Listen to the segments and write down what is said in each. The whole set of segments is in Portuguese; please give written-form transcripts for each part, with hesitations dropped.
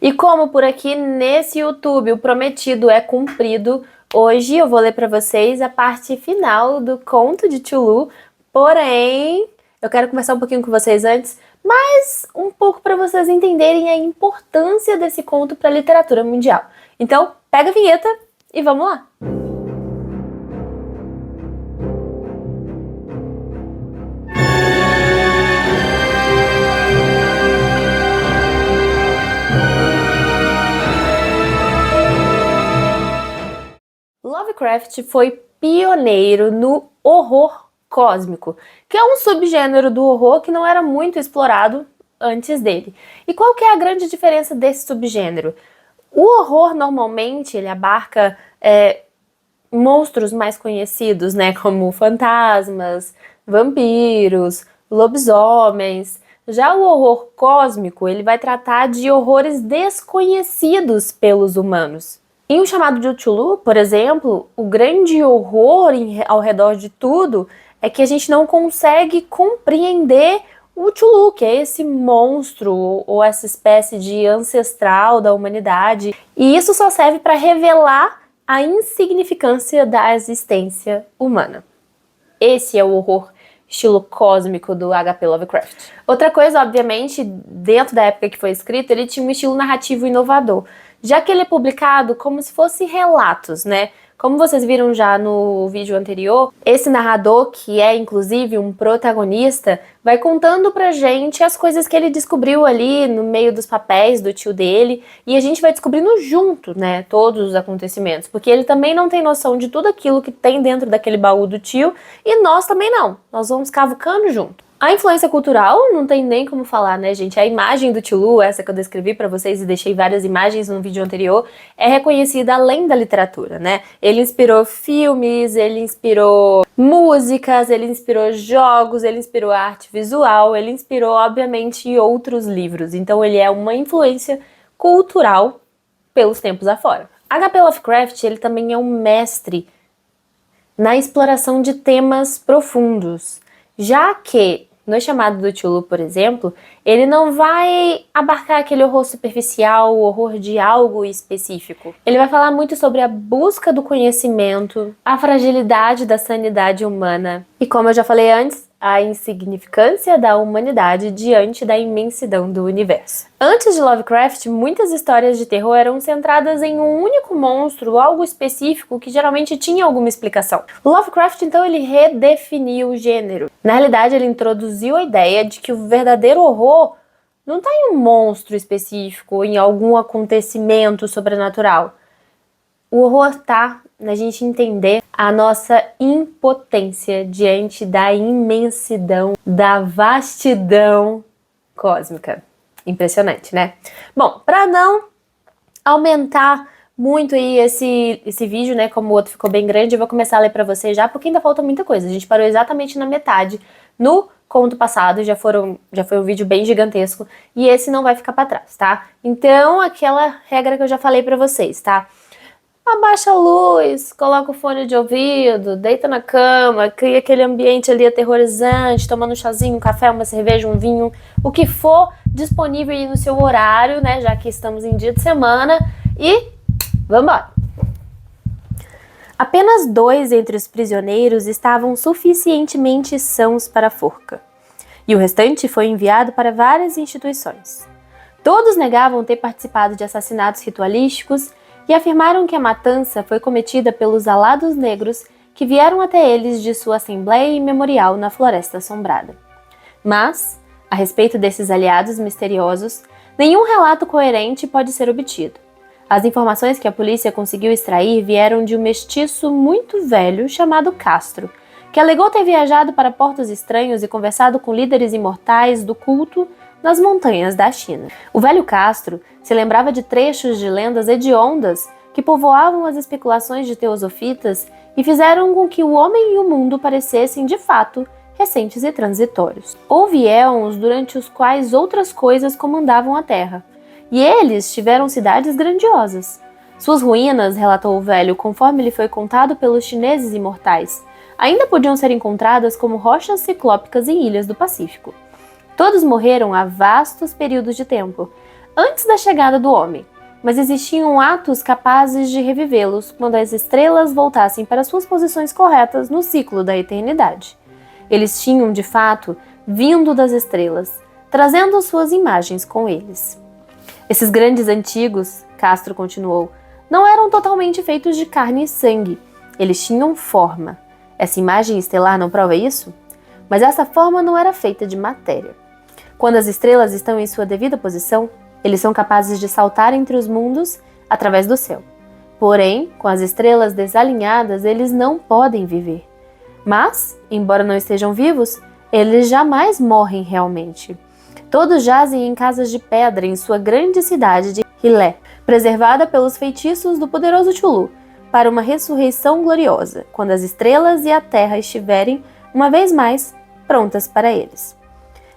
E como por aqui nesse YouTube o prometido é cumprido, hoje eu vou ler para vocês a parte final do conto de Cthulhu, porém eu quero conversar um pouquinho com vocês antes, mas um pouco para vocês entenderem a importância desse conto para a literatura mundial. Então, pega a vinheta e vamos lá! Lovecraft foi pioneiro no horror cósmico, que é um subgênero do horror que não era muito explorado antes dele. E qual que é a grande diferença desse subgênero? O horror, normalmente, ele abarca monstros mais conhecidos, né, como fantasmas, vampiros, lobisomens. Já o horror cósmico, ele vai tratar de horrores desconhecidos pelos humanos. Em O Chamado de Cthulhu, por exemplo, o grande horror ao redor de tudo é que a gente não consegue compreender o Cthulhu, que é esse monstro ou essa espécie de ancestral da humanidade. E isso só serve para revelar a insignificância da existência humana. Esse é o horror estilo cósmico do H.P. Lovecraft. Outra coisa, obviamente, dentro da época que foi escrito, ele tinha um estilo narrativo inovador, já que ele é publicado como se fosse relatos, né? Como vocês viram já no vídeo anterior, esse narrador, que é inclusive um protagonista, vai contando pra gente as coisas que ele descobriu ali no meio dos papéis do tio dele, e a gente vai descobrindo junto, né, todos os acontecimentos, porque ele também não tem noção de tudo aquilo que tem dentro daquele baú do tio, e nós também não, nós vamos cavucando junto. A influência cultural não tem nem como falar, né, gente? A imagem do Cthulhu, essa que eu descrevi pra vocês e deixei várias imagens no vídeo anterior, é reconhecida além da literatura, né? Ele inspirou filmes, ele inspirou músicas, ele inspirou jogos, ele inspirou arte visual, ele inspirou, obviamente, outros livros. Então ele é uma influência cultural pelos tempos afora. H.P. Lovecraft, ele também é um mestre na exploração de temas profundos, já que no Chamado do Cthulhu, por exemplo, ele não vai abarcar aquele horror superficial, o horror de algo específico. Ele vai falar muito sobre a busca do conhecimento, a fragilidade da sanidade humana e, como eu já falei antes, a insignificância da humanidade diante da imensidão do universo. Antes de Lovecraft, muitas histórias de terror eram centradas em um único monstro, algo específico que geralmente tinha alguma explicação. Lovecraft, então, ele redefiniu o gênero. Na realidade, ele introduziu a ideia de que o verdadeiro horror não está em um monstro específico, em algum acontecimento sobrenatural. O horror está na gente entender a nossa impotência diante da imensidão, da vastidão cósmica. Impressionante, né? Bom, para não aumentar muito aí esse vídeo, né, como o outro ficou bem grande, eu vou começar a ler para vocês já, porque ainda falta muita coisa. A gente parou exatamente na metade no conto passado, já foi um vídeo bem gigantesco, e esse não vai ficar para trás, tá? Então, aquela regra que eu já falei para vocês, tá? Abaixa a luz, coloca o fone de ouvido, deita na cama, cria aquele ambiente ali aterrorizante, tomando um chazinho, um café, uma cerveja, um vinho, o que for disponível aí no seu horário, né, já que estamos em dia de semana, e vamos embora! Apenas 2 entre os prisioneiros estavam suficientemente sãos para a forca, e o restante foi enviado para várias instituições. Todos negavam ter participado de assassinatos ritualísticos e afirmaram que a matança foi cometida pelos alados negros que vieram até eles de sua assembleia imemorial na Floresta Assombrada. Mas, a respeito desses aliados misteriosos, nenhum relato coerente pode ser obtido. As informações que a polícia conseguiu extrair vieram de um mestiço muito velho chamado Castro, que alegou ter viajado para portos estranhos e conversado com líderes imortais do culto nas montanhas da China. O velho Castro se lembrava de trechos de lendas hediondas que povoavam as especulações de teosofitas e fizeram com que o homem e o mundo parecessem, de fato, recentes e transitórios. Houve éons durante os quais outras coisas comandavam a Terra, e eles tiveram cidades grandiosas. Suas ruínas, relatou o velho, conforme lhe foi contado pelos chineses imortais, ainda podiam ser encontradas como rochas ciclópicas em ilhas do Pacífico. Todos morreram há vastos períodos de tempo, antes da chegada do homem, mas existiam atos capazes de revivê-los quando as estrelas voltassem para suas posições corretas no ciclo da eternidade. Eles tinham, de fato, vindo das estrelas, trazendo suas imagens com eles. Esses grandes antigos, Castro continuou, não eram totalmente feitos de carne e sangue. Eles tinham forma. Essa imagem estelar não prova isso? Mas essa forma não era feita de matéria. Quando as estrelas estão em sua devida posição, eles são capazes de saltar entre os mundos através do céu. Porém, com as estrelas desalinhadas, eles não podem viver. Mas, embora não estejam vivos, eles jamais morrem realmente. Todos jazem em casas de pedra em sua grande cidade de Hillel, preservada pelos feitiços do poderoso Chulu, para uma ressurreição gloriosa, quando as estrelas e a terra estiverem, uma vez mais, prontas para eles.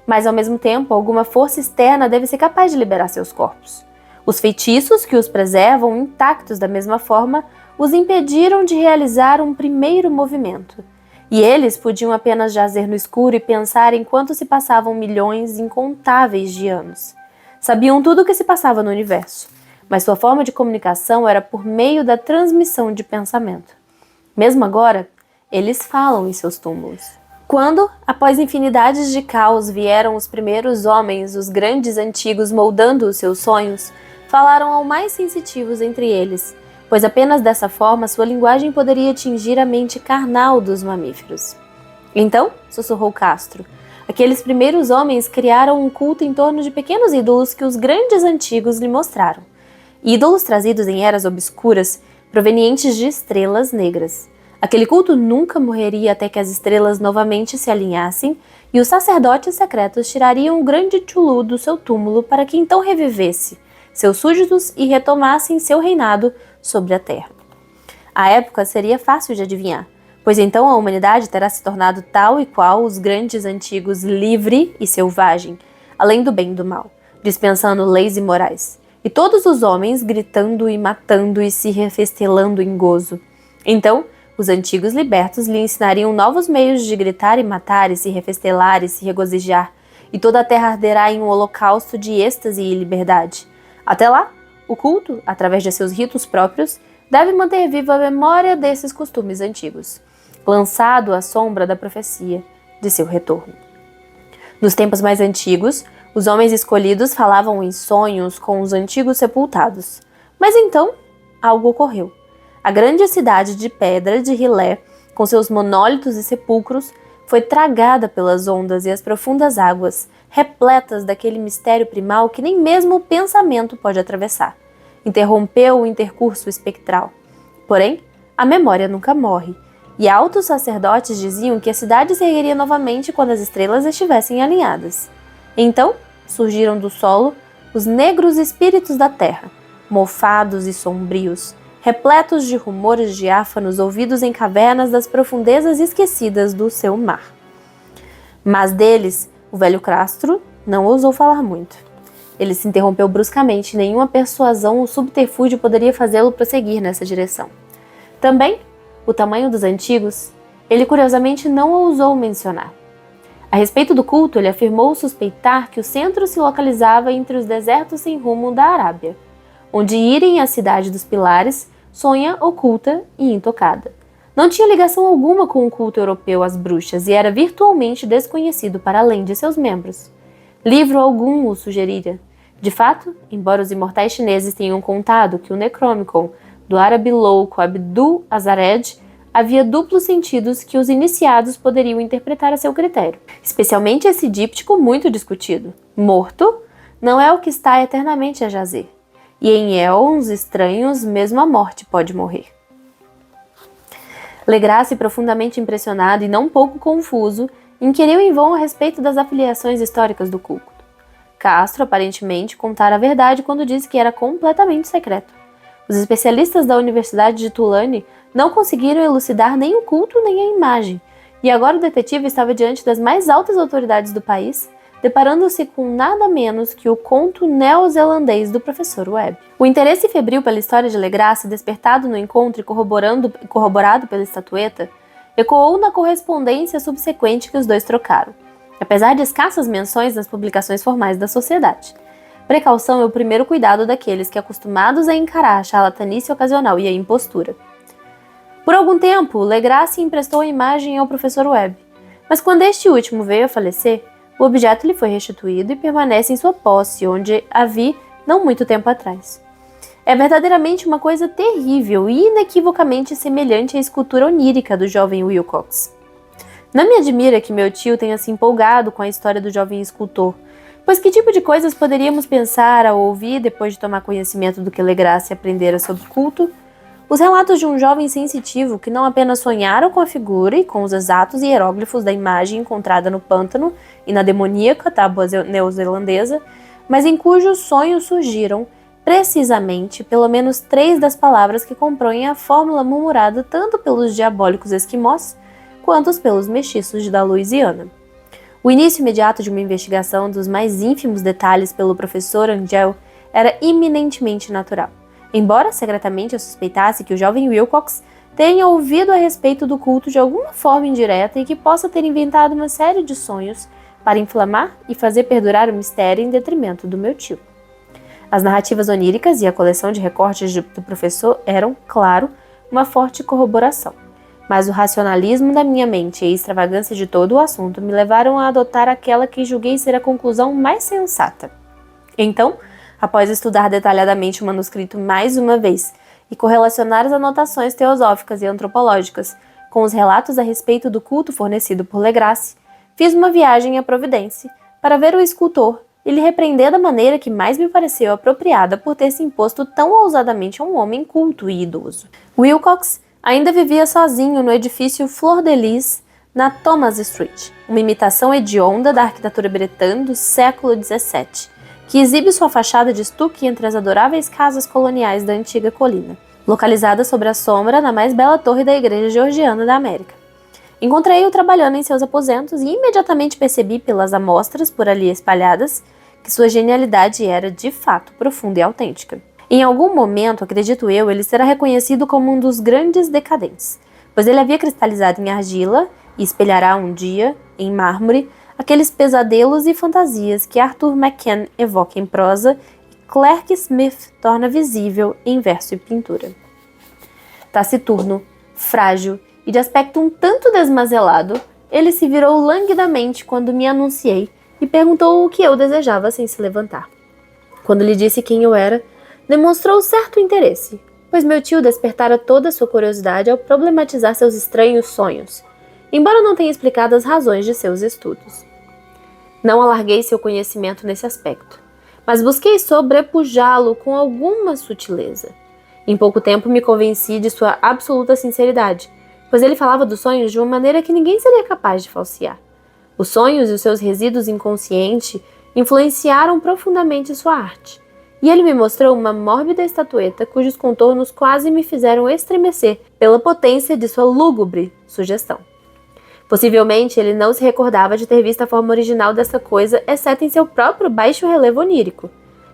Mas, ao mesmo tempo, alguma força externa deve ser capaz de liberar seus corpos. Os feitiços que os preservam intactos da mesma forma os impediram de realizar um primeiro movimento. E eles podiam apenas jazer no escuro e pensar enquanto se passavam milhões incontáveis de anos. Sabiam tudo o que se passava no universo, mas sua forma de comunicação era por meio da transmissão de pensamento. Mesmo agora, eles falam em seus túmulos. Quando, após infinidades de caos, vieram os primeiros homens, os grandes antigos moldando os seus sonhos, falaram ao mais sensitivos entre eles, pois apenas dessa forma sua linguagem poderia atingir a mente carnal dos mamíferos. Então, sussurrou Castro, aqueles primeiros homens criaram um culto em torno de pequenos ídolos que os grandes antigos lhe mostraram. Ídolos trazidos em eras obscuras, provenientes de estrelas negras. Aquele culto nunca morreria até que as estrelas novamente se alinhassem e os sacerdotes secretos tirariam o grande Chulu do seu túmulo para que então revivesse seus súditos e retomassem seu reinado sobre a terra. A época seria fácil de adivinhar, pois então a humanidade terá se tornado tal e qual os grandes antigos, livre e selvagem, além do bem e do mal, dispensando leis e morais, e todos os homens gritando e matando e se refestelando em gozo. Então, os antigos libertos lhe ensinariam novos meios de gritar e matar e se refestelar e se regozijar, e toda a terra arderá em um holocausto de êxtase e liberdade. Até lá, o culto, através de seus ritos próprios, deve manter viva a memória desses costumes antigos, lançado à sombra da profecia de seu retorno. Nos tempos mais antigos, os homens escolhidos falavam em sonhos com os antigos sepultados. Mas então, algo ocorreu. A grande cidade de pedra de Hillel, com seus monólitos e sepulcros, foi tragada pelas ondas e as profundas águas, repletas daquele mistério primal que nem mesmo o pensamento pode atravessar. Interrompeu o intercurso espectral. Porém, a memória nunca morre, e altos sacerdotes diziam que a cidade se ergueria novamente quando as estrelas estivessem alinhadas. Então, surgiram do solo os negros espíritos da terra, mofados e sombrios, repletos de rumores diáfanos ouvidos em cavernas das profundezas esquecidas do seu mar. Mas deles, o velho Castro não ousou falar muito. Ele se interrompeu bruscamente e nenhuma persuasão ou subterfúgio poderia fazê-lo prosseguir nessa direção. Também, o tamanho dos antigos, ele curiosamente não ousou mencionar. A respeito do culto, ele afirmou suspeitar que o centro se localizava entre os desertos sem rumo da Arábia, onde irem à cidade dos pilares, sonha, oculta e intocada. Não tinha ligação alguma com o culto europeu às bruxas e era virtualmente desconhecido para além de seus membros. Livro algum o sugerira. De fato, embora os imortais chineses tenham contado que o Necronomicon do árabe louco Abdul Azared havia duplos sentidos que os iniciados poderiam interpretar a seu critério, especialmente esse díptico muito discutido. Morto não é o que está eternamente a jazer. E em éons estranhos, mesmo a morte pode morrer. Legrasse, profundamente impressionado e não pouco confuso, inquiriu em vão a respeito das afiliações históricas do culto. Castro, aparentemente, contara a verdade quando disse que era completamente secreto. Os especialistas da Universidade de Tulane não conseguiram elucidar nem o culto nem a imagem, e agora o detetive estava diante das mais altas autoridades do país, deparando-se com nada menos que o conto neozelandês do professor Webb. O interesse febril pela história de Legrasse, despertado no encontro e corroborado pela estatueta, ecoou na correspondência subsequente que os dois trocaram, apesar de escassas menções nas publicações formais da sociedade. precaução é o primeiro cuidado daqueles que, acostumados a encarar a charlatanice ocasional e a impostura. Por algum tempo, Legrasse emprestou a imagem ao professor Webb, mas quando este último veio a falecer, o objeto lhe foi restituído e permanece em sua posse, onde a vi não muito tempo atrás. É verdadeiramente uma coisa terrível e inequivocamente semelhante à escultura onírica do jovem Wilcox. Não me admira que meu tio tenha se empolgado com a história do jovem escultor, pois que tipo de coisas poderíamos pensar ao ouvir, depois de tomar conhecimento do que Legrasse aprendera sobre culto, os relatos de um jovem sensitivo que não apenas sonhara com a figura e com os exatos hieróglifos da imagem encontrada no pântano e na demoníaca tábua neozelandesa, mas em cujos sonhos surgiram, precisamente, pelo menos 3 das palavras que compõem a fórmula murmurada tanto pelos diabólicos esquimós quanto pelos mestiços da Louisiana. O início imediato de uma investigação dos mais ínfimos detalhes pelo professor Angel era eminentemente natural, embora secretamente eu suspeitasse que o jovem Wilcox tenha ouvido a respeito do culto de alguma forma indireta e que possa ter inventado uma série de sonhos para inflamar e fazer perdurar o mistério em detrimento do meu tio. As narrativas oníricas e a coleção de recortes do professor eram, claro, uma forte corroboração. Mas o racionalismo da minha mente e a extravagância de todo o assunto me levaram a adotar aquela que julguei ser a conclusão mais sensata. Então, após estudar detalhadamente o manuscrito mais uma vez e correlacionar as anotações teosóficas e antropológicas com os relatos a respeito do culto fornecido por Legrasse, fiz uma viagem à Providência para ver o escultor e lhe repreender da maneira que mais me pareceu apropriada por ter se imposto tão ousadamente a um homem culto e idoso. Wilcox ainda vivia sozinho no edifício Fleur de Lis, na Thomas Street, uma imitação hedionda da arquitetura bretã do século XVII, que exibe sua fachada de estuque entre as adoráveis casas coloniais da antiga colina, localizada sobre a sombra na mais bela torre da Igreja Georgiana da América. Encontrei-o trabalhando em seus aposentos e imediatamente percebi pelas amostras por ali espalhadas que sua genialidade era, de fato, profunda e autêntica. Em algum momento, acredito eu, ele será reconhecido como um dos grandes decadentes, pois ele havia cristalizado em argila e espelhará um dia, em mármore, aqueles pesadelos e fantasias que Arthur McCann evoca em prosa e Clerk Smith torna visível em verso e pintura. Taciturno, frágil e de aspecto um tanto desmazelado, ele se virou languidamente quando me anunciei e perguntou o que eu desejava sem se levantar. Quando lhe disse quem eu era, demonstrou certo interesse, pois meu tio despertara toda a sua curiosidade ao problematizar seus estranhos sonhos, embora não tenha explicado as razões de seus estudos. Não alarguei seu conhecimento nesse aspecto, mas busquei sobrepujá-lo com alguma sutileza. Em pouco tempo me convenci de sua absoluta sinceridade, pois ele falava dos sonhos de uma maneira que ninguém seria capaz de falsear. Os sonhos e os seus resíduos inconscientes influenciaram profundamente sua arte, e ele me mostrou uma mórbida estatueta cujos contornos quase me fizeram estremecer pela potência de sua lúgubre sugestão. Possivelmente ele não se recordava de ter visto a forma original dessa coisa, exceto em seu próprio baixo relevo onírico,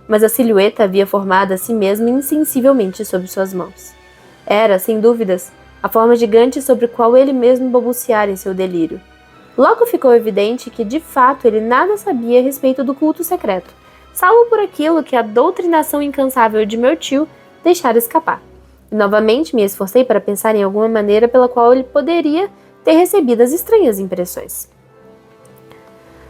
mas a silhueta havia formado a si mesma insensivelmente sob suas mãos. Era, sem dúvidas, a forma gigante sobre a qual ele mesmo balbuciara em seu delírio. Logo ficou evidente que, de fato, ele nada sabia a respeito do culto secreto, salvo por aquilo que a doutrinação incansável de meu tio deixara escapar. E novamente me esforcei para pensar em alguma maneira pela qual ele poderia ter recebido as estranhas impressões.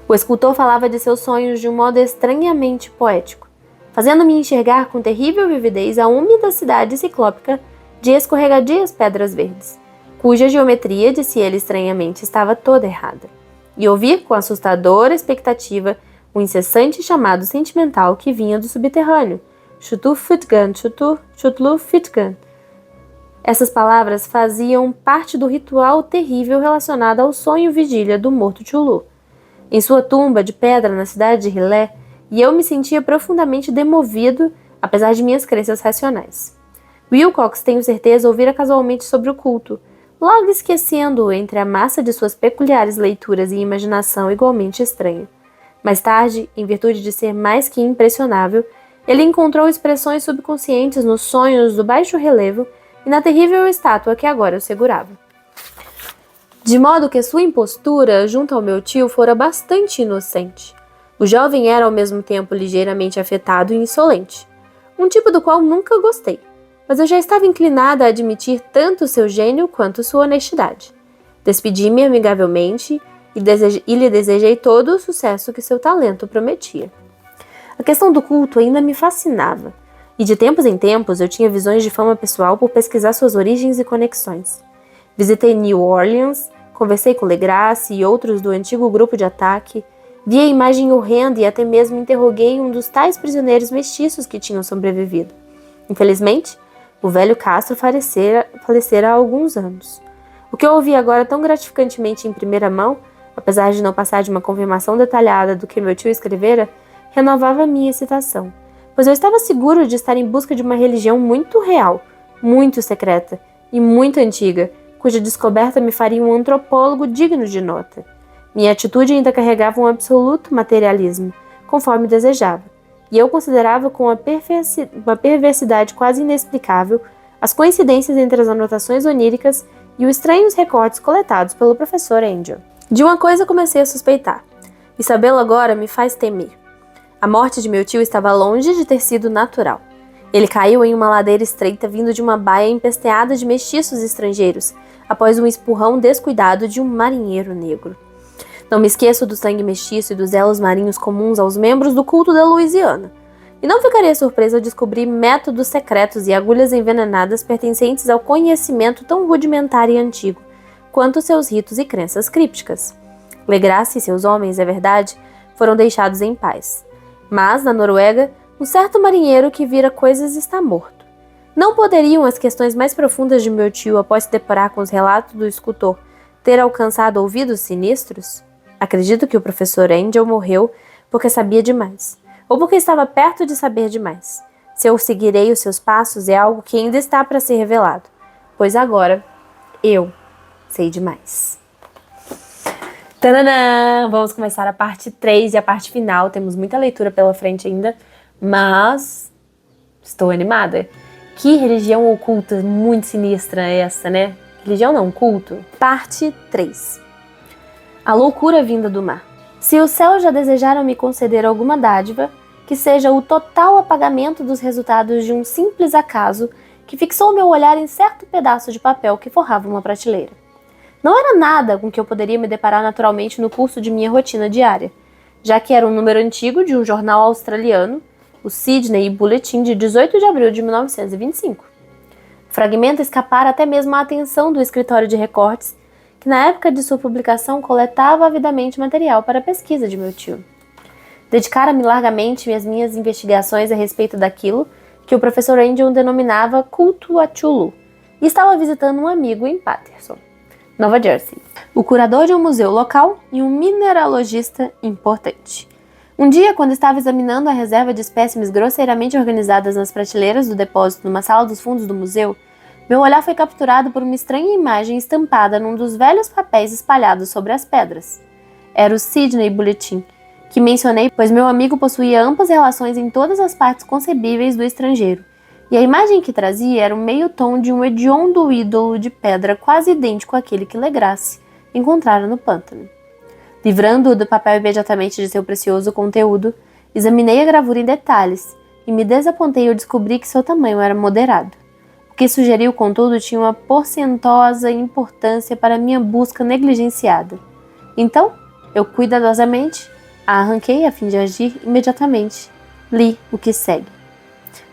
O escultor falava de seus sonhos de um modo estranhamente poético, fazendo-me enxergar com terrível vividez a úmida cidade ciclópica de escorregadias pedras verdes, cuja geometria, disse ele estranhamente, estava toda errada, e ouvir com assustadora expectativa o incessante chamado sentimental que vinha do subterrâneo, Chutu Futgan, Chutlu Fitgan. Essas palavras faziam parte do ritual terrível relacionado ao sonho vigília do morto Chulu, em sua tumba de pedra na cidade de Rilé, e eu me sentia profundamente demovido, apesar de minhas crenças racionais. Wilcox, tenho certeza, ouvira casualmente sobre o culto, logo esquecendo-o entre a massa de suas peculiares leituras e imaginação igualmente estranha. Mais tarde, em virtude de ser mais que impressionável, ele encontrou expressões subconscientes nos sonhos do baixo relevo e na terrível estátua que agora o segurava. De modo que sua impostura junto ao meu tio fora bastante inocente. O jovem era ao mesmo tempo ligeiramente afetado e insolente, um tipo do qual nunca gostei, mas eu já estava inclinada a admitir tanto seu gênio quanto sua honestidade. Despedi-me amigavelmente e lhe desejei todo o sucesso que seu talento prometia. A questão do culto ainda me fascinava, e de tempos em tempos eu tinha visões de fama pessoal por pesquisar suas origens e conexões. Visitei New Orleans, conversei com Legrasse e outros do antigo grupo de ataque, vi a imagem horrenda e até mesmo interroguei um dos tais prisioneiros mestiços que tinham sobrevivido. Infelizmente, o velho Castro falecera há alguns anos. O que eu ouvi agora tão gratificantemente em primeira mão, apesar de não passar de uma confirmação detalhada do que meu tio escrevera, renovava minha excitação, pois eu estava seguro de estar em busca de uma religião muito real, muito secreta e muito antiga, cuja descoberta me faria um antropólogo digno de nota. Minha atitude ainda carregava um absoluto materialismo, conforme desejava, e eu considerava com uma perversidade quase inexplicável as coincidências entre as anotações oníricas e os estranhos recortes coletados pelo professor Angel. De uma coisa comecei a suspeitar, e sabê-lo agora me faz temer. A morte de meu tio estava longe de ter sido natural. Ele caiu em uma ladeira estreita vindo de uma baía empesteada de mestiços estrangeiros, após um espurrão descuidado de um marinheiro negro. Não me esqueço do sangue mestiço e dos elos marinhos comuns aos membros do culto da Louisiana. E não ficaria surpresa ao descobrir métodos secretos e agulhas envenenadas pertencentes ao conhecimento tão rudimentar e antigo, quanto seus ritos e crenças crípticas. Legrasse e seus homens, é verdade, foram deixados em paz. Mas, na Noruega, um certo marinheiro que vira coisas está morto. Não poderiam as questões mais profundas de meu tio, após se deparar com os relatos do escultor, ter alcançado ouvidos sinistros? Acredito que o professor Angel morreu porque sabia demais, ou porque estava perto de saber demais. Se eu seguirei os seus passos é algo que ainda está para ser revelado, pois agora eu sei demais. Tananã! Vamos começar a parte 3 e a parte final. Temos muita leitura pela frente ainda, mas estou animada. Que religião oculta muito sinistra é essa, né? Religião não, culto. Parte 3. A loucura vinda do mar. Se os céus já desejaram me conceder alguma dádiva, que seja o total apagamento dos resultados de um simples acaso que fixou meu olhar em certo pedaço de papel que forrava uma prateleira. Não era nada com que eu poderia me deparar naturalmente no curso de minha rotina diária, já que era um número antigo de um jornal australiano, o Sydney Bulletin, de 18 de abril de 1925. O fragmento escapara até mesmo à atenção do escritório de recortes, que na época de sua publicação coletava avidamente material para a pesquisa de meu tio. Dedicara-me largamente as minhas investigações a respeito daquilo que o professor Angel denominava culto a Chulu, e estava visitando um amigo em Paterson, Nova Jersey, o curador de um museu local e um mineralogista importante. Um dia, quando estava examinando a reserva de espécimes grosseiramente organizadas nas prateleiras do depósito numa sala dos fundos do museu, meu olhar foi capturado por uma estranha imagem estampada num dos velhos papéis espalhados sobre as pedras. Era o Sydney Bulletin, que mencionei, pois meu amigo possuía amplas relações em todas as partes concebíveis do estrangeiro, e a imagem que trazia era o meio tom de um hediondo ídolo de pedra quase idêntico àquele que Legrasse encontrara no pântano. Livrando-o do papel imediatamente de seu precioso conteúdo, examinei a gravura em detalhes e me desapontei ao descobrir que seu tamanho era moderado. O que sugeriu, contudo, tinha uma porcentosa importância para minha busca negligenciada. Então, eu cuidadosamente a arranquei a fim de agir imediatamente. Li o que segue.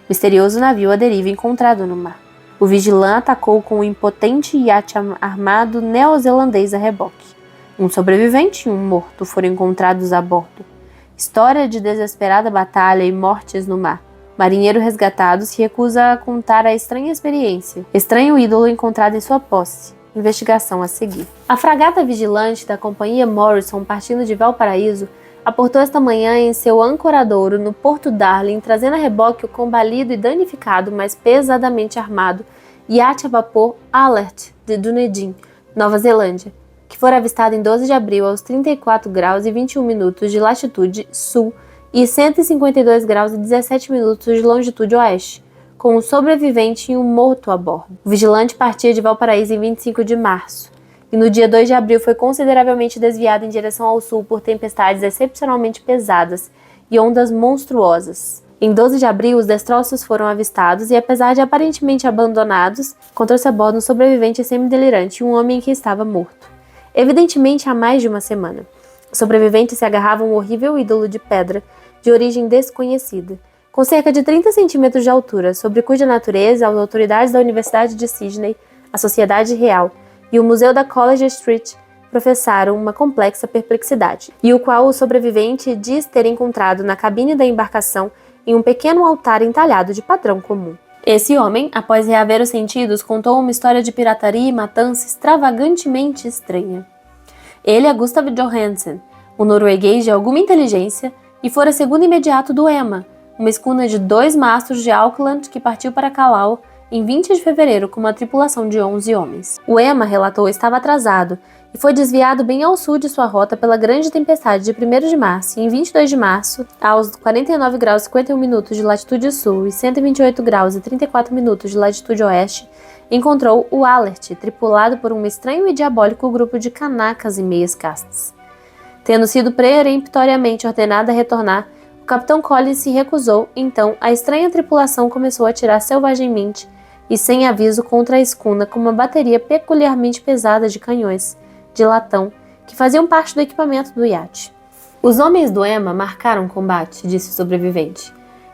Misterioso navio à deriva encontrado no mar. O vigilante atacou com um impotente iate armado neozelandês a reboque. Um sobrevivente e um morto foram encontrados a bordo. História de desesperada batalha e mortes no mar. Marinheiro resgatado se recusa a contar a estranha experiência. Estranho ídolo encontrado em sua posse. Investigação a seguir. A fragata vigilante da companhia Morrison, partindo de Valparaíso, aportou esta manhã em seu ancoradouro no Porto Darling, trazendo a reboque o combalido e danificado, mas pesadamente armado, iate a vapor Alert de Dunedin, Nova Zelândia, que fora avistado em 12 de abril aos 34 graus e 21 minutos de latitude sul e 152 graus e 17 minutos de longitude oeste, com um sobrevivente e um morto a bordo. O vigilante partia de Valparaíso em 25 de março e no dia 2 de abril foi consideravelmente desviado em direção ao sul por tempestades excepcionalmente pesadas e ondas monstruosas. Em 12 de abril, os destroços foram avistados e, apesar de aparentemente abandonados, encontrou-se a bordo um sobrevivente semi-delirante e um homem que estava morto. Evidentemente há mais de uma semana. Os sobreviventes se agarravam a um horrível ídolo de pedra, de origem desconhecida, com cerca de 30 centímetros de altura, sobre cuja natureza as autoridades da Universidade de Sydney, a Sociedade Real e o Museu da College Street professaram uma complexa perplexidade, e o qual o sobrevivente diz ter encontrado na cabine da embarcação em um pequeno altar entalhado de padrão comum. Esse homem, após reaver os sentidos, contou uma história de pirataria e matança extravagantemente estranha. Ele é Gustav Johansen, um norueguês de alguma inteligência, e fora segundo imediato do Emma, uma escuna de 2 mastros de Auckland que partiu para Callao em 20 de fevereiro com uma tripulação de 11 homens. O Emma, relatou, estava atrasado e foi desviado bem ao sul de sua rota pela grande tempestade de 1º de março, e em 22 de março, aos 49 graus e 51 minutos de latitude sul e 128 graus e 34 minutos de latitude oeste, encontrou o Alert, tripulado por um estranho e diabólico grupo de canacas e meias castas. Tendo sido peremptoriamente ordenado a retornar, o capitão Collins se recusou, então a estranha tripulação começou a atirar selvagemmente e sem aviso contra a escuna com uma bateria peculiarmente pesada de canhões de latão que faziam parte do equipamento do iate. Os homens do Emma marcaram combate, disse o sobrevivente,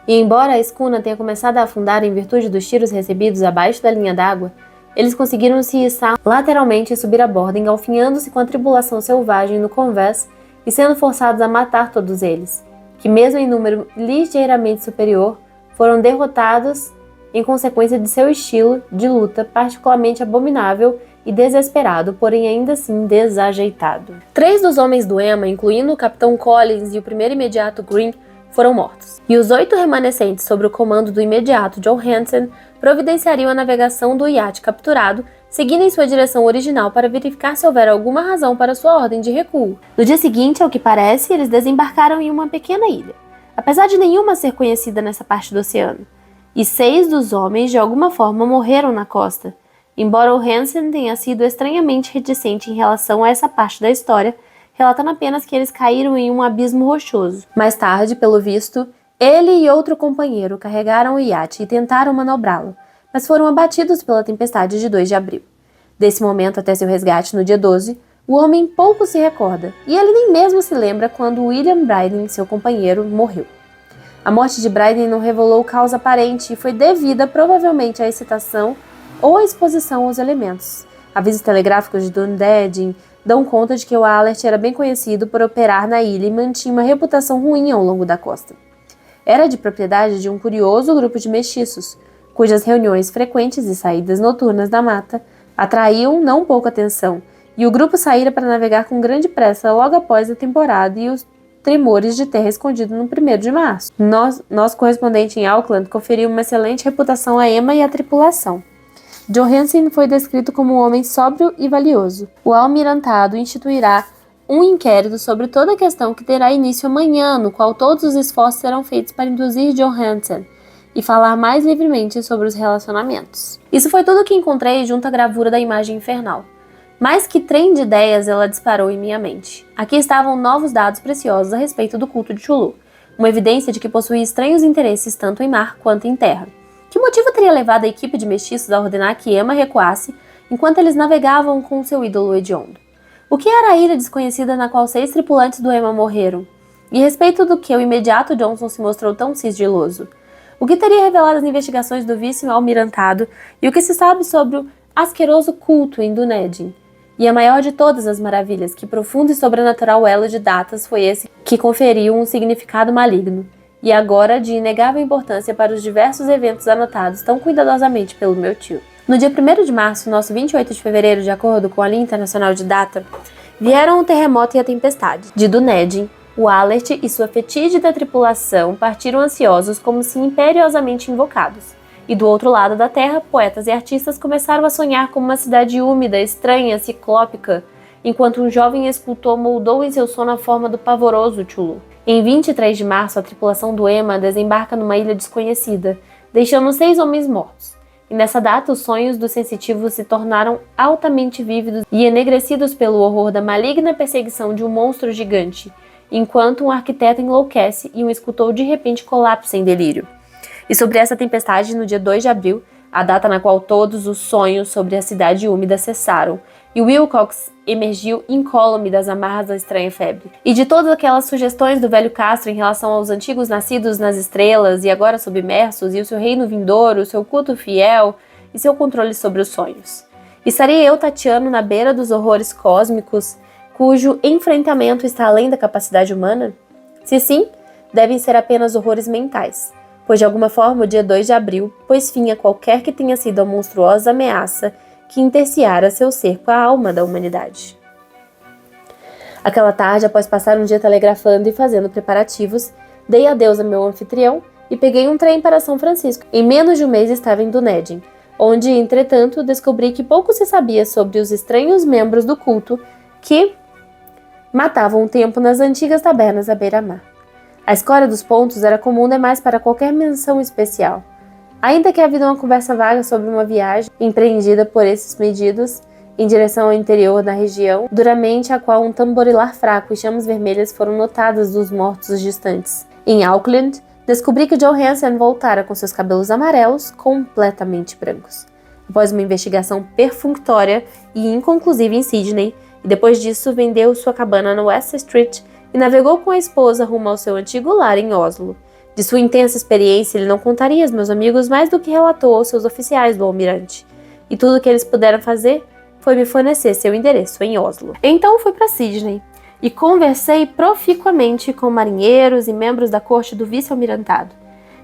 e embora a escuna tenha começado a afundar em virtude dos tiros recebidos abaixo da linha d'água, eles conseguiram se içar lateralmente e subir a bordo, engalfinhando-se com a tripulação selvagem no convés e sendo forçados a matar todos eles, que mesmo em número ligeiramente superior, foram derrotados em consequência de seu estilo de luta particularmente abominável e desesperado, porém ainda assim desajeitado. 3 dos homens do Emma, incluindo o capitão Collins e o primeiro imediato Green, foram mortos, e os 8 remanescentes sob o comando do imediato Johansen providenciariam a navegação do iate capturado, seguindo em sua direção original para verificar se houver alguma razão para sua ordem de recuo. No dia seguinte, ao que parece, eles desembarcaram em uma pequena ilha, apesar de nenhuma ser conhecida nessa parte do oceano, e 6 dos homens de alguma forma morreram na costa, embora o Hansen tenha sido estranhamente reticente em relação a essa parte da história, relatando apenas que eles caíram em um abismo rochoso. Mais tarde, pelo visto, ele e outro companheiro carregaram o iate e tentaram manobrá-lo, mas foram abatidos pela tempestade de 2 de abril. Desse momento até seu resgate no dia 12, o homem pouco se recorda, e ele nem mesmo se lembra quando William Bryden, seu companheiro, morreu. A morte de Bryden não revelou causa aparente e foi devida provavelmente à excitação ou à exposição aos elementos. Avisos telegráficos de Dunedin dão conta de que o Alert era bem conhecido por operar na ilha e mantinha uma reputação ruim ao longo da costa. Era de propriedade de um curioso grupo de mestiços, cujas reuniões frequentes e saídas noturnas da mata atraíam não pouca atenção, e o grupo saíra para navegar com grande pressa logo após a temporada e os tremores de terra escondido no 1º de março. Nosso correspondente em Auckland conferiu uma excelente reputação a Emma e à tripulação. Johansen foi descrito como um homem sóbrio e valioso. O almirantado instituirá um inquérito sobre toda a questão que terá início amanhã, no qual todos os esforços serão feitos para induzir Johansen e falar mais livremente sobre os relacionamentos. Isso foi tudo o que encontrei junto à gravura da imagem infernal. Mais que trem de ideias, ela disparou em minha mente. Aqui estavam novos dados preciosos a respeito do culto de Chulu, uma evidência de que possuía estranhos interesses tanto em mar quanto em terra. Que motivo teria levado a equipe de mestiços a ordenar que Emma recuasse enquanto eles navegavam com seu ídolo hediondo? O que era a ilha desconhecida na qual 6 tripulantes do Emma morreram? E a respeito do que o imediato Johnson se mostrou tão sigiloso? O que teria revelado as investigações do vice-almirantado e o que se sabe sobre o asqueroso culto em Dunedin? E a maior de todas as maravilhas, que profundo e sobrenatural elo de datas foi esse que conferiu um significado maligno, e agora de inegável importância para os diversos eventos anotados tão cuidadosamente pelo meu tio. No dia 1º de março, nosso 28 de fevereiro, de acordo com a linha internacional de data, vieram o terremoto e a tempestade. De Dunedin, o Alert e sua fetígida tripulação partiram ansiosos como se imperiosamente invocados. E do outro lado da terra, poetas e artistas começaram a sonhar com uma cidade úmida, estranha, ciclópica, enquanto um jovem escultor moldou em seu sono a forma do pavoroso Chulu. Em 23 de março, a tripulação do Emma desembarca numa ilha desconhecida, deixando 6 homens mortos. E nessa data, os sonhos dos sensitivos se tornaram altamente vívidos e enegrecidos pelo horror da maligna perseguição de um monstro gigante, enquanto um arquiteto enlouquece e um escultor de repente colapsa em delírio. E sobre essa tempestade, no dia 2 de abril, a data na qual todos os sonhos sobre a cidade úmida cessaram, e Wilcox emergiu incólume das amarras da estranha febre. E de todas aquelas sugestões do velho Castro em relação aos antigos nascidos nas estrelas e agora submersos, e o seu reino vindouro, o seu culto fiel e seu controle sobre os sonhos. Estaria eu tateando na beira dos horrores cósmicos, cujo enfrentamento está além da capacidade humana? Se sim, devem ser apenas horrores mentais, pois de alguma forma o dia 2 de abril pôs fim a qualquer que tenha sido a monstruosa ameaça que interciara seu cerco à alma da humanidade. Aquela tarde, após passar um dia telegrafando e fazendo preparativos, dei adeus a meu anfitrião e peguei um trem para São Francisco. Em menos de um mês estava em Dunedin, onde, entretanto, descobri que pouco se sabia sobre os estranhos membros do culto que matavam o tempo nas antigas tabernas à beira-mar. A escória dos pontos era comum demais para qualquer menção especial. Ainda que havia uma conversa vaga sobre uma viagem empreendida por esses medidos em direção ao interior da região, duramente a qual um tamborilar fraco e chamas vermelhas foram notadas dos mortos distantes. Em Auckland, descobri que Joe Hansen voltara com seus cabelos amarelos completamente brancos. Após uma investigação perfunctória e inconclusiva em Sydney, e depois disso vendeu sua cabana no West Street e navegou com a esposa rumo ao seu antigo lar em Oslo. De sua intensa experiência, ele não contaria aos meus amigos mais do que relatou aos seus oficiais do almirante. E tudo o que eles puderam fazer foi me fornecer seu endereço em Oslo. Então fui para Sydney e conversei proficuamente com marinheiros e membros da corte do vice-almirantado.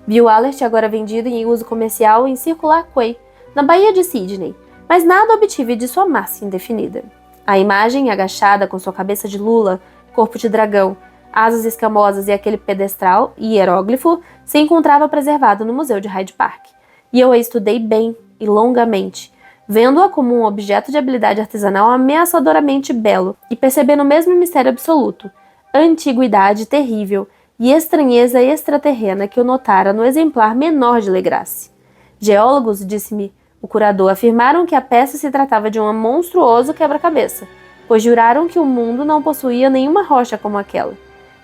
Vi o Alert agora vendido em uso comercial em Circular Quay, na Baía de Sydney, mas nada obtive de sua massa indefinida. A imagem, agachada com sua cabeça de lula, corpo de dragão, asas escamosas e aquele pedestral e hieróglifo se encontrava preservado no Museu de Hyde Park. E eu a estudei bem e longamente, vendo-a como um objeto de habilidade artesanal ameaçadoramente belo e percebendo o mesmo mistério absoluto, a antiguidade terrível e estranheza extraterrena que eu notara no exemplar menor de Legrasse. Geólogos, disse-me o curador, afirmaram que a peça se tratava de um monstruoso quebra-cabeça, pois juraram que o mundo não possuía nenhuma rocha como aquela.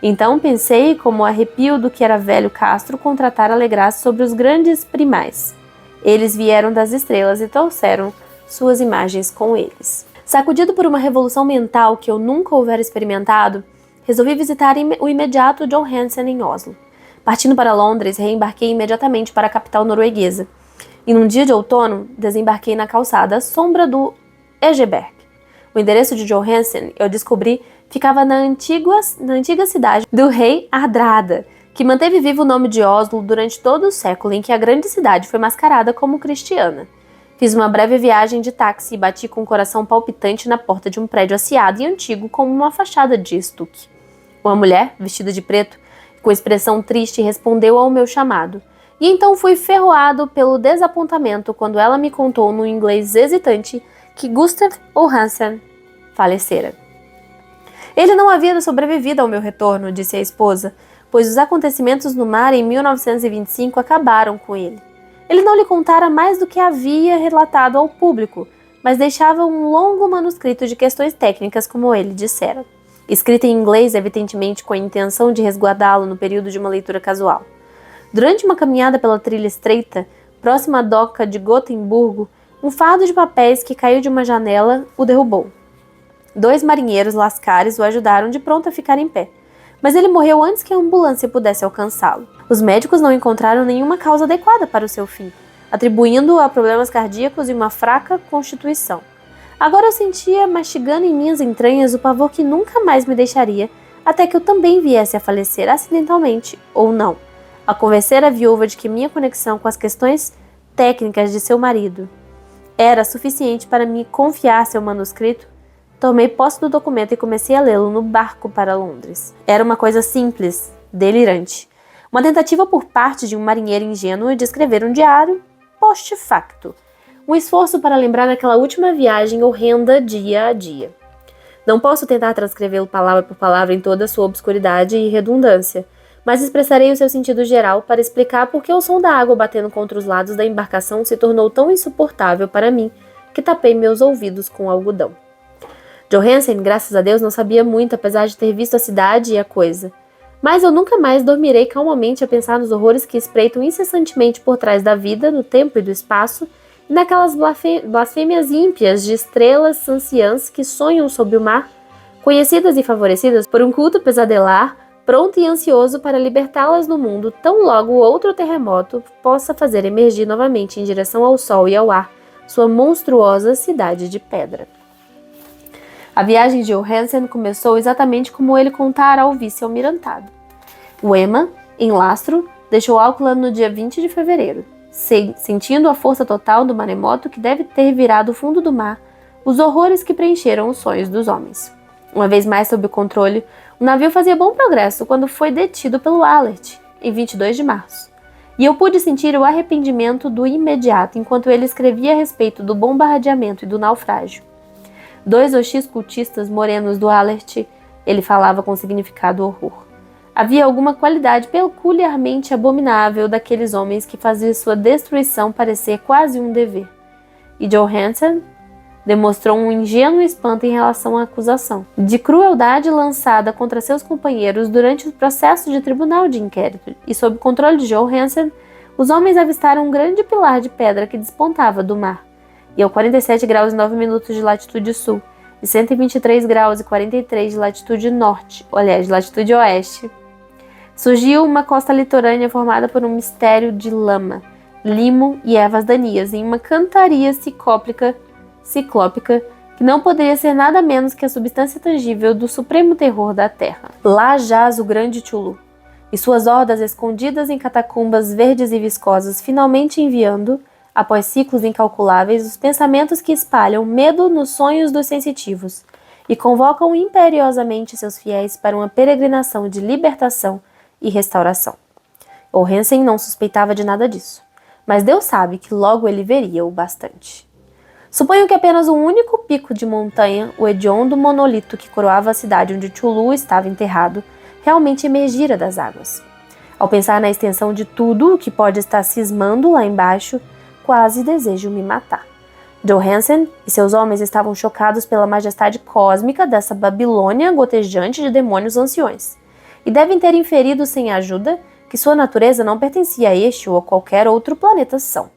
Então pensei como arrepio do que era velho Castro contratar Legrasse sobre os grandes primais. Eles vieram das estrelas e trouxeram suas imagens com eles. Sacudido por uma revolução mental que eu nunca houvera experimentado, resolvi visitar o imediato John Hansen em Oslo. Partindo para Londres, reembarquei imediatamente para a capital norueguesa. E num dia de outono, desembarquei na calçada sombra do Egeberg. O endereço de John Hansen, eu descobri, ficava na antiga cidade do rei Hardrada, que manteve vivo o nome de Oslo durante todo o século em que a grande cidade foi mascarada como cristiana. Fiz uma breve viagem de táxi e bati com o coração palpitante na porta de um prédio asseado e antigo como uma fachada de estuque. Uma mulher, vestida de preto, com expressão triste, respondeu ao meu chamado. E então fui ferroado pelo desapontamento quando ela me contou no inglês hesitante que Gustav Hansen falecera. Ele não havia sobrevivido ao meu retorno, disse a esposa, pois os acontecimentos no mar em 1925 acabaram com ele. Ele não lhe contara mais do que havia relatado ao público, mas deixava um longo manuscrito de questões técnicas, como ele dissera, escrito em inglês, evidentemente com a intenção de resguardá-lo no período de uma leitura casual. Durante uma caminhada pela trilha estreita, próxima à doca de Gotemburgo, um fardo de papéis que caiu de uma janela o derrubou. 2 marinheiros lascares o ajudaram de pronto a ficar em pé, mas ele morreu antes que a ambulância pudesse alcançá-lo. Os médicos não encontraram nenhuma causa adequada para o seu fim, atribuindo-o a problemas cardíacos e uma fraca constituição. Agora eu sentia mastigando em minhas entranhas o pavor que nunca mais me deixaria, até que eu também viesse a falecer acidentalmente, ou não, a convencer a viúva de que minha conexão com as questões técnicas de seu marido era suficiente para me confiar seu manuscrito. Tomei posse do documento e comecei a lê-lo no barco para Londres. Era uma coisa simples, delirante. Uma tentativa por parte de um marinheiro ingênuo de escrever um diário post-facto. Um esforço para lembrar daquela última viagem horrenda dia a dia. Não posso tentar transcrevê-lo palavra por palavra em toda a sua obscuridade e redundância, mas expressarei o seu sentido geral para explicar por que o som da água batendo contra os lados da embarcação se tornou tão insuportável para mim que tapei meus ouvidos com algodão. Johansen, graças a Deus, não sabia muito, apesar de ter visto a cidade e a coisa. Mas eu nunca mais dormirei calmamente a pensar nos horrores que espreitam incessantemente por trás da vida, do tempo e do espaço, e naquelas blasfêmias ímpias de estrelas anciãs que sonham sob o mar, conhecidas e favorecidas por um culto pesadelar, pronto e ansioso para libertá-las no mundo tão logo outro terremoto possa fazer emergir novamente em direção ao sol e ao ar sua monstruosa cidade de pedra. A viagem de Johansen começou exatamente como ele contara ao vice-almirantado. O Emma, em lastro, deixou Auckland no dia 20 de fevereiro. Sentindo a força total do maremoto que deve ter virado o fundo do mar, os horrores que preencheram os sonhos dos homens. Uma vez mais sob o controle, o navio fazia bom progresso quando foi detido pelo Alert, em 22 de março. E eu pude sentir o arrependimento do imediato enquanto ele escrevia a respeito do bombardeamento e do naufrágio. 2 OX cultistas morenos do Alert, ele falava com significado horror. Havia alguma qualidade peculiarmente abominável daqueles homens que fazia sua destruição parecer quase um dever. E Johansen demonstrou um ingênuo espanto em relação à acusação de crueldade lançada contra seus companheiros durante o processo de tribunal de inquérito, e sob o controle de Johansen, os homens avistaram um grande pilar de pedra que despontava do mar, e a 47 graus e 9 minutos de latitude sul, e 123 graus e 43 de latitude norte, aliás, de latitude oeste, surgiu uma costa litorânea formada por um mistério de lama, limo e ervas daninhas em uma cantaria ciclópica que não poderia ser nada menos que a substância tangível do supremo terror da terra. Lá jaz o grande Chulu, e suas hordas escondidas em catacumbas verdes e viscosas finalmente enviando, após ciclos incalculáveis, os pensamentos que espalham medo nos sonhos dos sensitivos e convocam imperiosamente seus fiéis para uma peregrinação de libertação e restauração. Johansen não suspeitava de nada disso, mas Deus sabe que logo ele veria o bastante. Suponho que apenas um único pico de montanha, o hediondo monolito que coroava a cidade onde Chulu estava enterrado, realmente emergira das águas. Ao pensar na extensão de tudo o que pode estar cismando lá embaixo, quase desejo me matar. Johansen e seus homens estavam chocados pela majestade cósmica dessa Babilônia gotejante de demônios anciões, e devem ter inferido sem ajuda que sua natureza não pertencia a este ou a qualquer outro planeta são.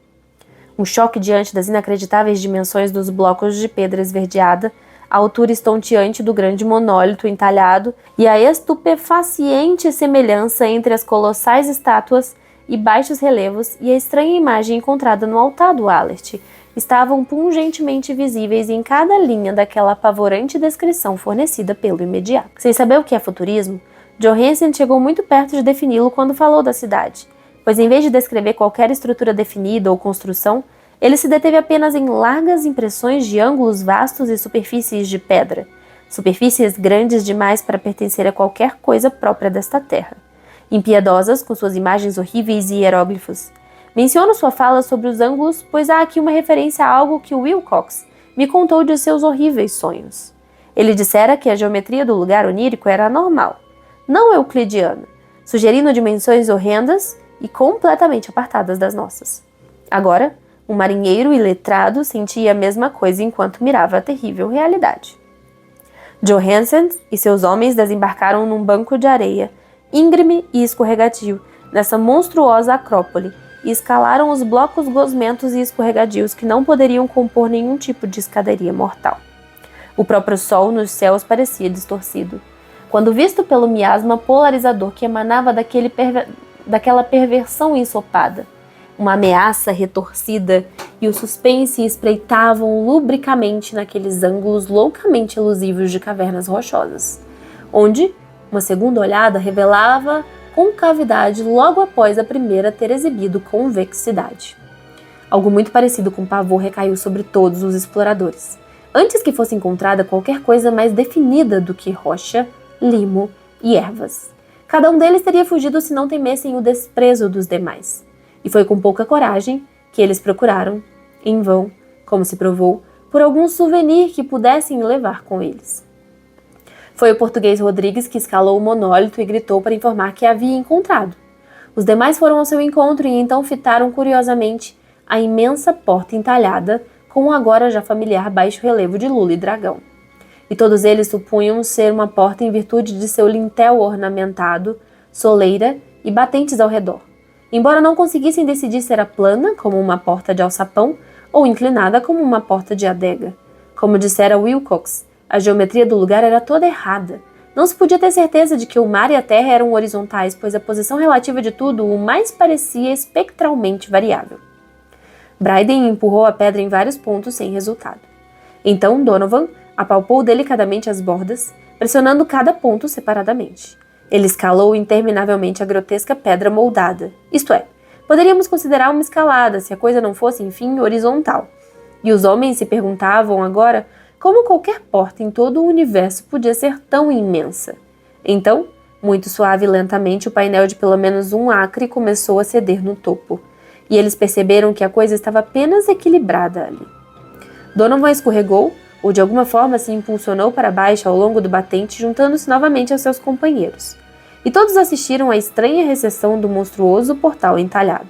Um choque diante das inacreditáveis dimensões dos blocos de pedra esverdeada, a altura estonteante do grande monólito entalhado e a estupefaciente semelhança entre as colossais estátuas e baixos relevos e a estranha imagem encontrada no altar do Alert estavam pungentemente visíveis em cada linha daquela apavorante descrição fornecida pelo imediato. Sem saber o que é futurismo, Johansen chegou muito perto de defini-lo quando falou da cidade, pois em vez de descrever qualquer estrutura definida ou construção, ele se deteve apenas em largas impressões de ângulos vastos e superfícies de pedra, superfícies grandes demais para pertencer a qualquer coisa própria desta terra, impiedosas com suas imagens horríveis e hieróglifos. Menciono sua fala sobre os ângulos, pois há aqui uma referência a algo que Wilcox me contou de seus horríveis sonhos. Ele dissera que a geometria do lugar onírico era anormal, não euclidiana, sugerindo dimensões horrendas e completamente apartadas das nossas. Agora, um marinheiro iletrado sentia a mesma coisa enquanto mirava a terrível realidade. Johansen e seus homens desembarcaram num banco de areia, íngreme e escorregadio, nessa monstruosa acrópole, e escalaram os blocos gosmentos e escorregadios que não poderiam compor nenhum tipo de escadaria mortal. O próprio sol nos céus parecia distorcido, quando visto pelo miasma polarizador que emanava daquela perversão ensopada. Uma ameaça retorcida e o suspense espreitavam lubricamente naqueles ângulos loucamente elusivos de cavernas rochosas, onde uma segunda olhada revelava concavidade logo após a primeira ter exibido convexidade. Algo muito parecido com pavor recaiu sobre todos os exploradores, antes que fosse encontrada qualquer coisa mais definida do que rocha, limo e ervas. Cada um deles teria fugido se não temessem o desprezo dos demais. E foi com pouca coragem que eles procuraram, em vão, como se provou, por algum souvenir que pudessem levar com eles. Foi o português Rodrigues que escalou o monólito e gritou para informar que havia encontrado. Os demais foram ao seu encontro e então fitaram curiosamente a imensa porta entalhada com o agora já familiar baixo relevo de lula e dragão. E todos eles supunham ser uma porta em virtude de seu lintel ornamentado, soleira e batentes ao redor. Embora não conseguissem decidir se era plana, como uma porta de alçapão, ou inclinada, como uma porta de adega. Como dissera Wilcox, a geometria do lugar era toda errada. Não se podia ter certeza de que o mar e a terra eram horizontais, pois a posição relativa de tudo o mais parecia espectralmente variável. Bryden empurrou a pedra em vários pontos sem resultado. Então Donovan apalpou delicadamente as bordas, pressionando cada ponto separadamente. Ele escalou interminavelmente a grotesca pedra moldada, isto é, poderíamos considerar uma escalada se a coisa não fosse, enfim, horizontal. E os homens se perguntavam agora como qualquer porta em todo o universo podia ser tão imensa. Então, muito suave e lentamente, o painel de pelo menos 1 acre começou a ceder no topo, e eles perceberam que a coisa estava apenas equilibrada ali. Donovan escorregou, ou de alguma forma se impulsionou para baixo ao longo do batente, juntando-se novamente aos seus companheiros. E todos assistiram à estranha recessão do monstruoso portal entalhado.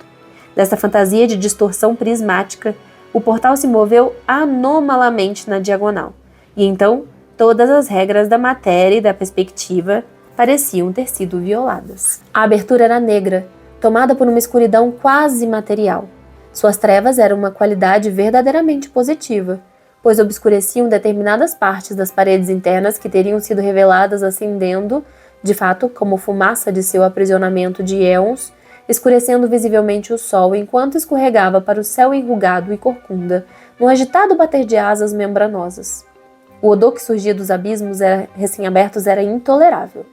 Dessa fantasia de distorção prismática, o portal se moveu anomalamente na diagonal, e então todas as regras da matéria e da perspectiva pareciam ter sido violadas. A abertura era negra, tomada por uma escuridão quase material. Suas trevas eram uma qualidade verdadeiramente positiva, pois obscureciam determinadas partes das paredes internas que teriam sido reveladas acendendo, de fato, como fumaça de seu aprisionamento de éons, escurecendo visivelmente o sol enquanto escorregava para o céu enrugado e corcunda, num agitado bater de asas membranosas. O odor que surgia dos abismos recém-abertos era intolerável.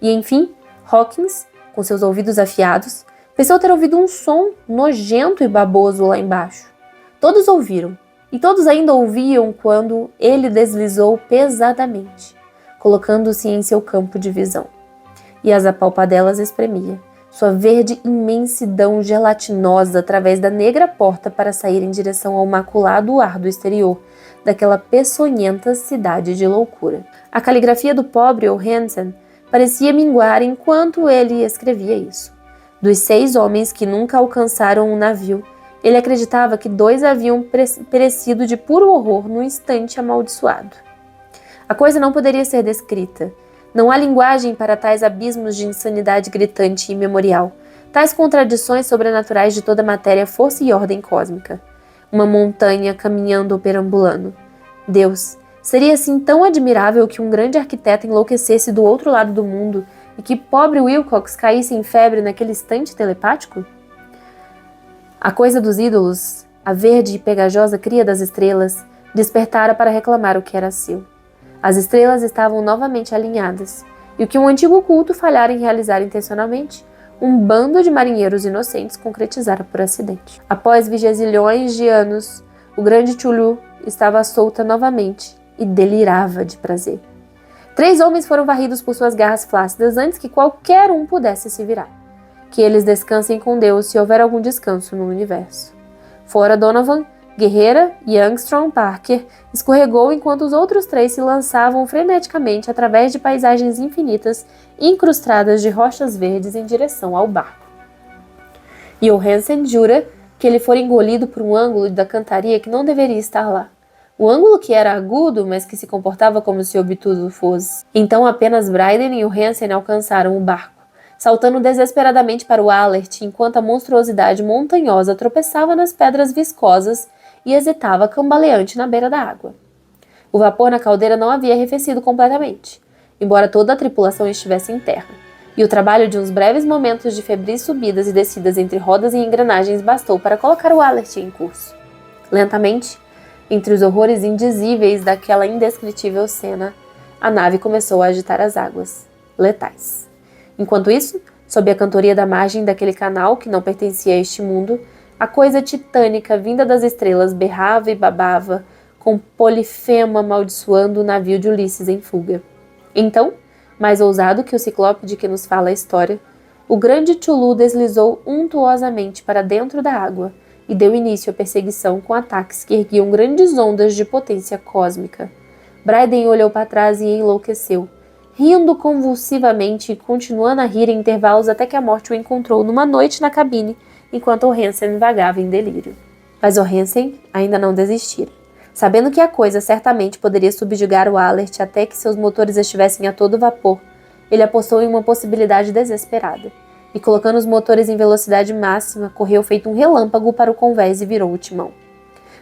E, enfim, Hawkins, com seus ouvidos afiados, pensou ter ouvido um som nojento e baboso lá embaixo. Todos ouviram, e todos ainda ouviam quando ele deslizou pesadamente, colocando-se em seu campo de visão. E as apalpadelas espremia sua verde imensidão gelatinosa através da negra porta para sair em direção ao maculado ar do exterior daquela peçonhenta cidade de loucura. A caligrafia do pobre O'Hansen parecia minguar enquanto ele escrevia isso. Dos 6 homens que nunca alcançaram um navio, ele acreditava que 2 haviam perecido de puro horror no instante amaldiçoado. A coisa não poderia ser descrita. Não há linguagem para tais abismos de insanidade gritante e imemorial, tais contradições sobrenaturais de toda matéria, força e ordem cósmica. Uma montanha caminhando ou perambulando. Deus, seria assim tão admirável que um grande arquiteto enlouquecesse do outro lado do mundo e que pobre Wilcox caísse em febre naquele instante telepático? A coisa dos ídolos, a verde e pegajosa cria das estrelas, despertara para reclamar o que era seu. As estrelas estavam novamente alinhadas, e o que um antigo culto falhara em realizar intencionalmente, um bando de marinheiros inocentes concretizara por acidente. Após vigezilhões de anos, o grande Chulu estava solta novamente e delirava de prazer. 3 homens foram varridos por suas garras flácidas antes que qualquer um pudesse se virar. Que eles descansem com Deus se houver algum descanso no universo. Fora Donovan, Guerreira e Armstrong Parker escorregou enquanto os outros 3 se lançavam freneticamente através de paisagens infinitas incrustadas de rochas verdes em direção ao barco. E o Hansen jura que ele fora engolido por um ângulo da cantaria que não deveria estar lá. O ângulo que era agudo, mas que se comportava como se obtuso fosse. Então apenas Bryden e o Hansen alcançaram o barco, saltando desesperadamente para o Alert enquanto a monstruosidade montanhosa tropeçava nas pedras viscosas e hesitava cambaleante na beira da água. O vapor na caldeira não havia arrefecido completamente, embora toda a tripulação estivesse em terra, e o trabalho de uns breves momentos de febris subidas e descidas entre rodas e engrenagens bastou para colocar o Alert em curso. Lentamente, entre os horrores indizíveis daquela indescritível cena, a nave começou a agitar as águas, letais. Enquanto isso, sob a cantoria da margem daquele canal que não pertencia a este mundo, a coisa titânica vinda das estrelas berrava e babava, com Polifemo amaldiçoando o navio de Ulisses em fuga. Então, mais ousado que o ciclope de que nos fala a história, o grande Chulu deslizou untuosamente para dentro da água e deu início à perseguição com ataques que erguiam grandes ondas de potência cósmica. Bryden olhou para trás e enlouqueceu, rindo convulsivamente e continuando a rir em intervalos até que a morte o encontrou numa noite na cabine, enquanto Hansen vagava em delírio. Mas Hansen ainda não desistira. Sabendo que a coisa certamente poderia subjugar o Alert até que seus motores estivessem a todo vapor, ele apostou em uma possibilidade desesperada. E colocando os motores em velocidade máxima, correu feito um relâmpago para o convés e virou o timão.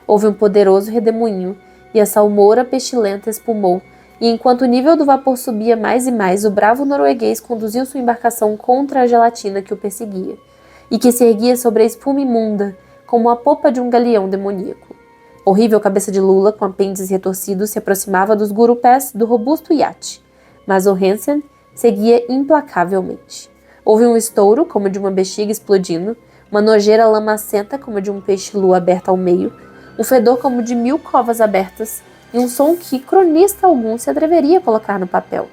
Houve um poderoso redemoinho, e a salmoura pestilenta espumou, e enquanto o nível do vapor subia mais e mais, o bravo norueguês conduziu sua embarcação contra a gelatina que o perseguia, e que se erguia sobre a espuma imunda, como a popa de um galeão demoníaco. Horrível cabeça de lula, com apêndices retorcidos, se aproximava dos gurupés do robusto iate, mas o Hansen seguia implacavelmente. Houve um estouro, como de uma bexiga explodindo, uma nojeira lamacenta, como de um peixe-lua aberto ao meio, um fedor como de 1000 covas abertas, e um som que cronista algum se atreveria a colocar no papel.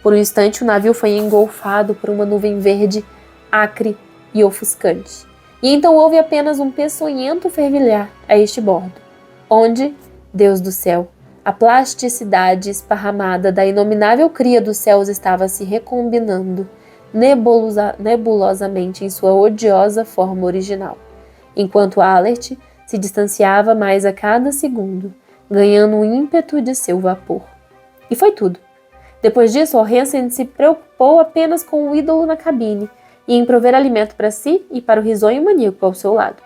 Por um instante, o navio foi engolfado por uma nuvem verde, acre e ofuscante. E então houve apenas um peçonhento fervilhar a este bordo, onde, Deus do céu, a plasticidade esparramada da inominável cria dos céus estava se recombinando nebulosamente em sua odiosa forma original, enquanto Alert se distanciava mais a cada segundo, ganhando o ímpeto de seu vapor. E foi tudo. Depois disso, Hansen se preocupou apenas com o ídolo na cabine e em prover alimento para si e para o risonho maníaco ao seu lado.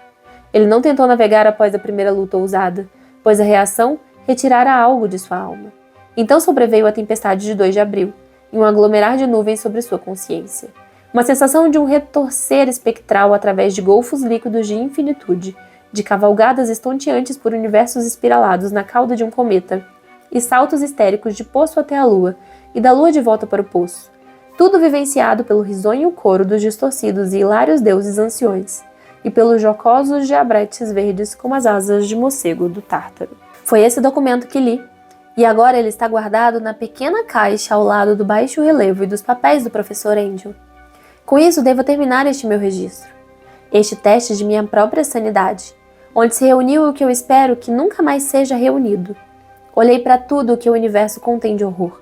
Ele não tentou navegar após a primeira luta ousada, pois a reação retirara algo de sua alma. Então sobreveio a tempestade de 2 de abril, e um aglomerar de nuvens sobre sua consciência. Uma sensação de um retorcer espectral através de golfos líquidos de infinitude, de cavalgadas estonteantes por universos espiralados na cauda de um cometa, e saltos histéricos de poço até a lua, e da lua de volta para o poço. Tudo vivenciado pelo risonho coro dos distorcidos e hilários deuses anciões, e pelos jocosos diabretes verdes como as asas de morcego do Tártaro. Foi esse documento que li, e agora ele está guardado na pequena caixa ao lado do baixo relevo e dos papéis do professor Angel. Com isso, devo terminar este meu registro, este teste de minha própria sanidade, onde se reuniu o que eu espero que nunca mais seja reunido. Olhei para tudo o que o universo contém de horror,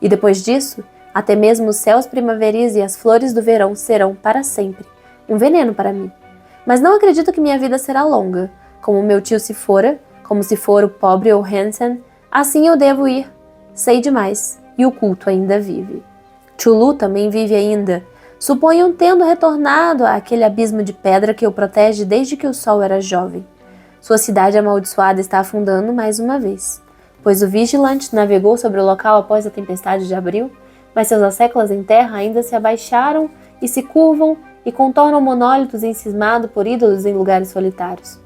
e depois disso, até mesmo os céus primaveris e as flores do verão serão, para sempre, um veneno para mim. Mas não acredito que minha vida será longa, como meu tio se fora, como se for o pobre Hansen, assim eu devo ir. Sei demais, e o culto ainda vive. Chulu também vive ainda, suponham tendo retornado àquele abismo de pedra que o protege desde que o sol era jovem. Sua cidade amaldiçoada está afundando mais uma vez, pois o Vigilante navegou sobre o local após a tempestade de abril, mas seus asseclas em terra ainda se abaixaram e se curvam e contornam monólitos encismados por ídolos em lugares solitários.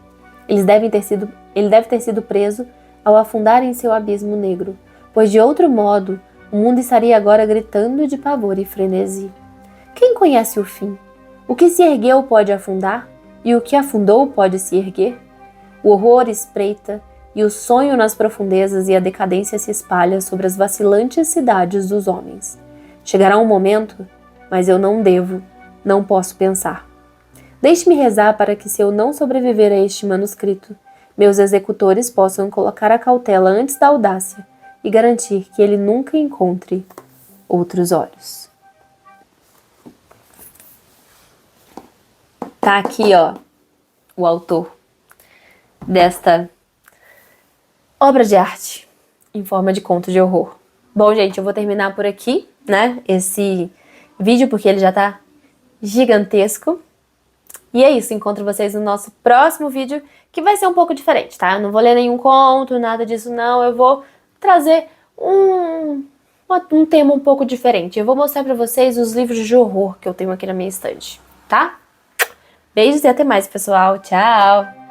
Ele deve ter sido preso ao afundar em seu abismo negro, pois de outro modo o mundo estaria agora gritando de pavor e frenesi. Quem conhece o fim? O que se ergueu pode afundar, e o que afundou pode se erguer? O horror espreita, e o sonho nas profundezas e a decadência se espalha sobre as vacilantes cidades dos homens. Chegará um momento, mas eu não posso pensar. Deixe-me rezar para que, se eu não sobreviver a este manuscrito, meus executores possam colocar a cautela antes da audácia e garantir que ele nunca encontre outros olhos. Tá aqui, ó, o autor desta obra de arte em forma de conto de horror. Bom, gente, eu vou terminar por aqui, né, esse vídeo, porque ele já tá gigantesco. E é isso, encontro vocês no nosso próximo vídeo, que vai ser um pouco diferente, tá? Eu não vou ler nenhum conto, nada disso não, eu vou trazer um tema um pouco diferente. Eu vou mostrar pra vocês os livros de horror que eu tenho aqui na minha estante, tá? Beijos e até mais, pessoal. Tchau!